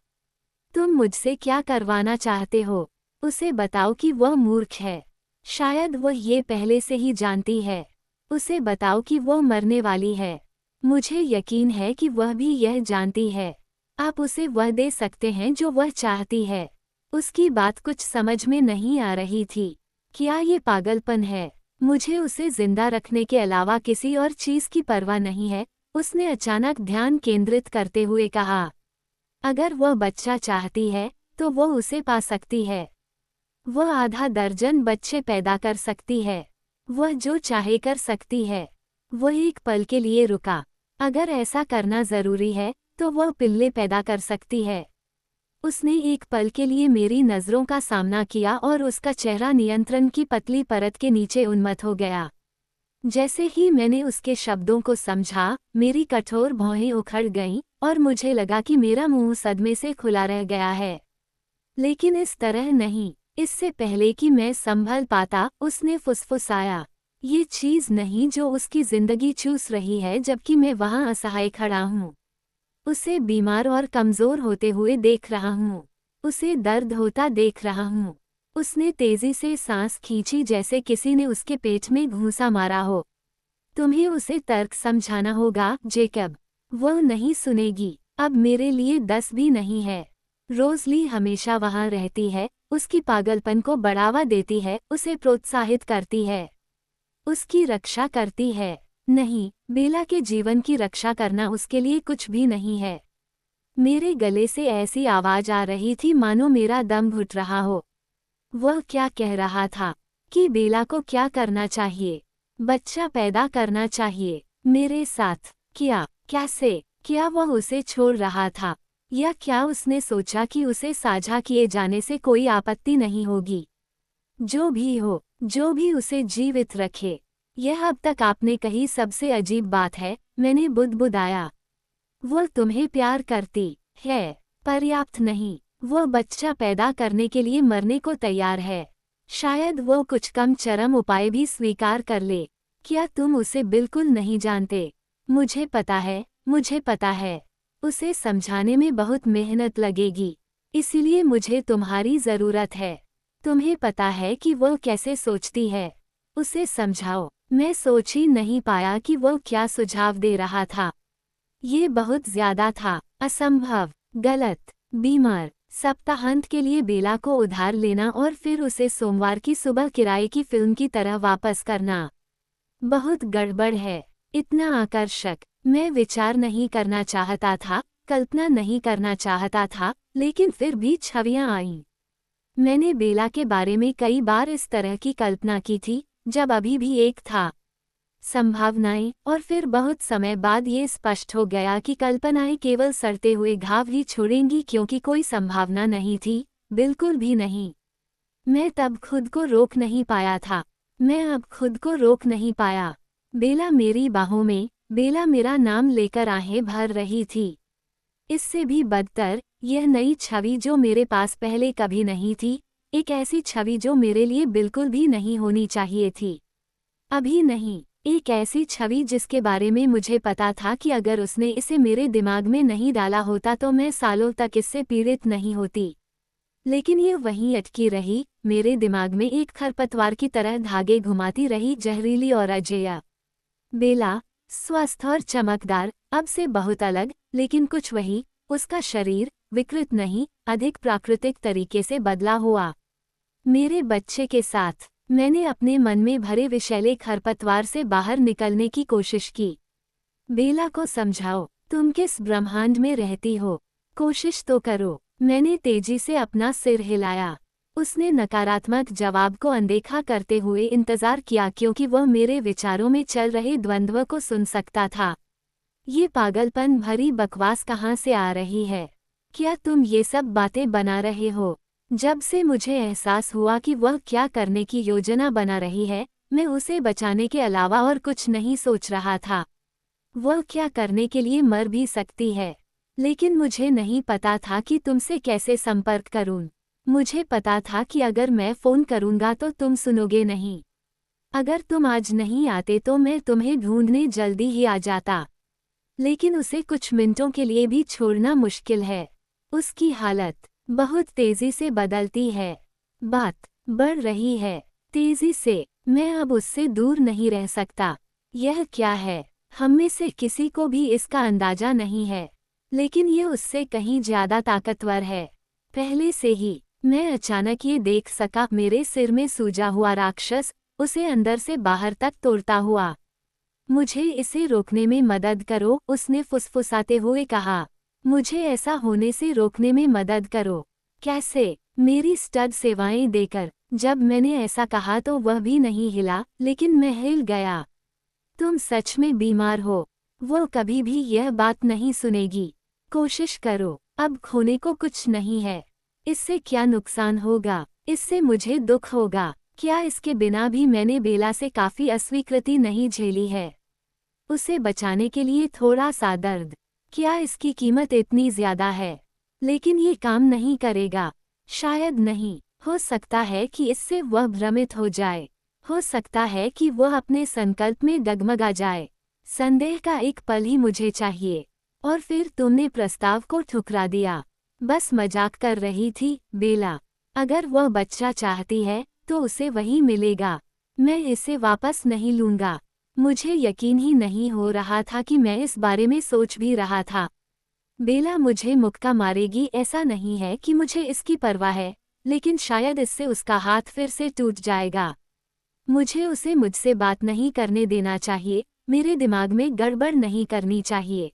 तुम मुझसे क्या करवाना चाहते हो? उसे बताओ कि वह मूर्ख है। शायद वह ये पहले से ही जानती है। उसे बताओ कि वह मरने वाली है। मुझे यकीन है कि वह भी यह जानती है। आप उसे वह दे सकते हैं जो वह चाहती है। उसकी बात कुछ समझ में नहीं आ रही थी। क्या ये पागलपन है? मुझे उसे जिंदा रखने के अलावा किसी और चीज की परवाह नहीं है, उसने अचानक ध्यान केंद्रित करते हुए कहा। अगर वह बच्चा चाहती है, तो वह उसे पा सकती है। वह आधा दर्जन बच्चे पैदा कर सकती है। वह जो चाहे कर सकती है। वह एक पल के लिए रुका। अगर ऐसा करना जरूरी है, तो वह पिल्ले पैदा कर सकती है। उसने एक पल के लिए मेरी नज़रों का सामना किया और उसका चेहरा नियंत्रण की पतली परत के नीचे उन्मत्त हो गया। जैसे ही मैंने उसके शब्दों को समझा, मेरी कठोर भौहें उखड़ गईं और मुझे लगा कि मेरा मुंह सदमे से खुला रह गया है। लेकिन इस तरह नहीं। इससे पहले कि मैं संभल पाता, उसने फुसफुसाया। ये चीज़ नहीं जो उसकी जिंदगी चूस रही है जबकि मैं वहाँ असहाय खड़ा हूँ। उसे बीमार और कमज़ोर होते हुए देख रहा हूँ। उसे दर्द होता देख रहा हूँ। उसने तेजी से सांस खींची जैसे किसी ने उसके पेट में घूंसा मारा हो। तुम्हें उसे तर्क समझाना होगा जेकब। वह नहीं सुनेगी। अब मेरे लिए 10 भी नहीं है। रोज़ली हमेशा वहाँ रहती है, उसकी पागलपन को बढ़ावा देती है, उसे प्रोत्साहित करती है, उसकी रक्षा करती है। नहीं, बेला के जीवन की रक्षा करना उसके लिए कुछ भी नहीं है। मेरे गले से ऐसी आवाज आ रही थी मानो मेरा दम घुट रहा हो। वह क्या कह रहा था कि बेला को क्या करना चाहिए? बच्चा पैदा करना चाहिए। मेरे साथ क्या? कैसे? क्या वह उसे छोड़ रहा था? या क्या उसने सोचा कि उसे साझा किए जाने से कोई आपत्ति नहीं होगी? जो भी हो, जो भी उसे जीवित रखे। यह अब तक आपने कही सबसे अजीब बात है, मैंने बुदबुदाया। वह तुम्हें प्यार करती है, पर्याप्त नहीं। वह बच्चा पैदा करने के लिए मरने को तैयार है। शायद वो कुछ कम चरम उपाय भी स्वीकार कर ले। क्या तुम उसे बिल्कुल नहीं जानते? मुझे पता है, मुझे पता है। उसे समझाने में बहुत मेहनत लगेगी, इसीलिए मुझे तुम्हारी ज़रूरत है। तुम्हें पता है कि वो कैसे सोचती है। उसे समझाओ। मैं सोच ही नहीं पाया कि वो क्या सुझाव दे रहा था। ये बहुत ज्यादा था, असंभव, गलत, बीमार। सप्ताहांत के लिए बेला को उधार लेना और फिर उसे सोमवार की सुबह किराए की फिल्म की तरह वापस करना। बहुत गड़बड़ है। इतना आकर्षक। मैं विचार नहीं करना चाहता था, कल्पना नहीं करना चाहता था, लेकिन फिर भी छवियां आईं। मैंने बेला के बारे में कई बार इस तरह की कल्पना की थी, जब अभी भी एक था संभावनाएं, और फिर बहुत समय बाद ये स्पष्ट हो गया कि कल्पनाएं केवल सड़ते हुए घाव ही छोड़ेंगी क्योंकि कोई संभावना नहीं थी, बिल्कुल भी नहीं। मैं तब खुद को रोक नहीं पाया था। मैं अब खुद को रोक नहीं पाया। बेला मेरी बाहों में, बेला मेरा नाम लेकर आहें भर रही थी। इससे भी बदतर, यह नई छवि जो मेरे पास पहले कभी नहीं थी, एक ऐसी छवि जो मेरे लिए बिल्कुल भी नहीं होनी चाहिए थी। अभी नहीं, एक ऐसी छवि जिसके बारे में मुझे पता था कि अगर उसने इसे मेरे दिमाग में नहीं डाला होता तो मैं सालों तक इससे पीड़ित नहीं होती। लेकिन ये वहीं अटकी रही, मेरे दिमाग में एक खरपतवार की तरह धागे घुमाती रही, जहरीली और अजेय। बेला, स्वस्थ और चमकदार, अब से बहुत अलग, लेकिन कुछ वही। उसका शरीर, विकृत नहीं, अधिक प्राकृतिक तरीके से बदला हुआ। मेरे बच्चे के साथ, मैंने अपने मन में भरे विषैले खरपतवार से बाहर निकलने की कोशिश की। बेला को समझाओ, तुम किस ब्रह्मांड में रहती हो? कोशिश तो करो। मैंने तेजी से अपना सिर हिलाया। उसने नकारात्मक जवाब को अनदेखा करते हुए इंतजार किया क्योंकि वह मेरे विचारों में चल रहे द्वंद्व को सुन सकता था। ये पागलपन भरी बकवास कहाँ से आ रही है? क्या तुम ये सब बातें बना रहे हो? जब से मुझे एहसास हुआ कि वह क्या करने की योजना बना रही है, मैं उसे बचाने के अलावा और कुछ नहीं सोच रहा था। वह क्या करने के लिए मर भी सकती है, लेकिन मुझे नहीं पता था कि तुमसे कैसे संपर्क करूं। मुझे पता था कि अगर मैं फ़ोन करूंगा तो तुम सुनोगे नहीं। अगर तुम आज नहीं आते तो मैं तुम्हें ढूंढने जल्दी ही आ जाता। लेकिन उसे कुछ मिनटों के लिए भी छोड़ना मुश्किल है। उसकी हालत बहुत तेजी से बदलती है। बात बढ़ रही है, तेजी से। मैं अब उससे दूर नहीं रह सकता। यह क्या है? हम में से किसी को भी इसका अंदाजा नहीं है, लेकिन ये उससे कहीं ज्यादा ताकतवर है। पहले से ही मैं अचानक ये देख सका, मेरे सिर में सूजा हुआ राक्षस, उसे अंदर से बाहर तक तोड़ता हुआ। मुझे इसे रोकने में मदद करो, उसने फुसफुसाते हुए कहा। मुझे ऐसा होने से रोकने में मदद करो? कैसे? मेरी स्टड सेवाएं देकर। जब मैंने ऐसा कहा तो वह भी नहीं हिला, लेकिन मैं हिल गया। तुम सच में बीमार हो। वो कभी भी यह बात नहीं सुनेगी। कोशिश करो। अब खोने को कुछ नहीं है। इससे क्या नुकसान होगा? इससे मुझे दुख होगा। क्या इसके बिना भी मैंने बेला से काफी अस्वीकृति नहीं झेली है? उसे बचाने के लिए थोड़ा सा दर्द। क्या इसकी कीमत इतनी ज्यादा है? लेकिन ये काम नहीं करेगा। शायद नहीं। हो सकता है कि इससे वह भ्रमित हो जाए। हो सकता है कि वह अपने संकल्प में डगमगा जाए। संदेह का एक पल ही मुझे चाहिए। और फिर तुमने प्रस्ताव को ठुकरा दिया। बस मजाक कर रही थी, बेला। अगर वह बच्चा चाहती है तो उसे वही मिलेगा। मैं इसे वापस नहीं लूंगा। मुझे यकीन ही नहीं हो रहा था कि मैं इस बारे में सोच भी रहा था। बेला मुझे मुक्का मारेगी, ऐसा नहीं है कि मुझे इसकी परवाह है, लेकिन शायद इससे उसका हाथ फिर से टूट जाएगा। मुझे उसे मुझसे बात नहीं करने देना चाहिए, मेरे दिमाग में गड़बड़ नहीं करनी चाहिए।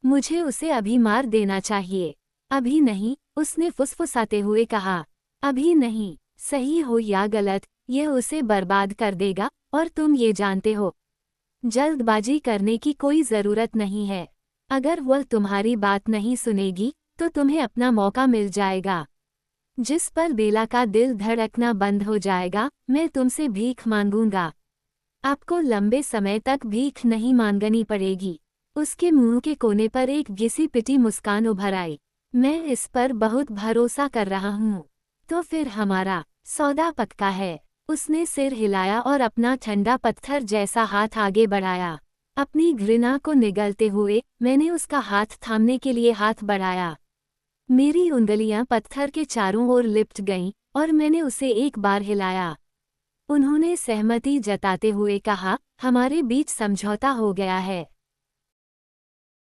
मुझे उसे अभी मार देना चाहिए। अभी नहीं, उसने फुसफुसाते हुए कहा। अभी नहीं। सही हो या गलत, यह उसे बर्बाद कर देगा, और तुम ये जानते हो। जल्दबाजी करने की कोई ज़रूरत नहीं है। अगर वह तुम्हारी बात नहीं सुनेगी, तो तुम्हें अपना मौका मिल जाएगा। जिस पर बेला का दिल धड़कना बंद हो जाएगा, मैं तुमसे भीख मांगूंगा। आपको लंबे समय तक भीख नहीं मांगनी पड़ेगी। उसके मुंह के कोने पर एक घिसी पिटी मुस्कान उभर आई। मैं इस पर बहुत भरोसा कर रहा हूँ। तो फिर हमारा सौदा पक्का है। उसने सिर हिलाया और अपना ठंडा पत्थर जैसा हाथ आगे बढ़ाया। अपनी घृणा को निगलते हुए मैंने उसका हाथ थामने के लिए हाथ बढ़ाया। मेरी उंगलियां पत्थर के चारों ओर लिपट गईं और मैंने उसे एक बार हिलाया। उन्होंने सहमति जताते हुए कहा, हमारे बीच समझौता हो गया है।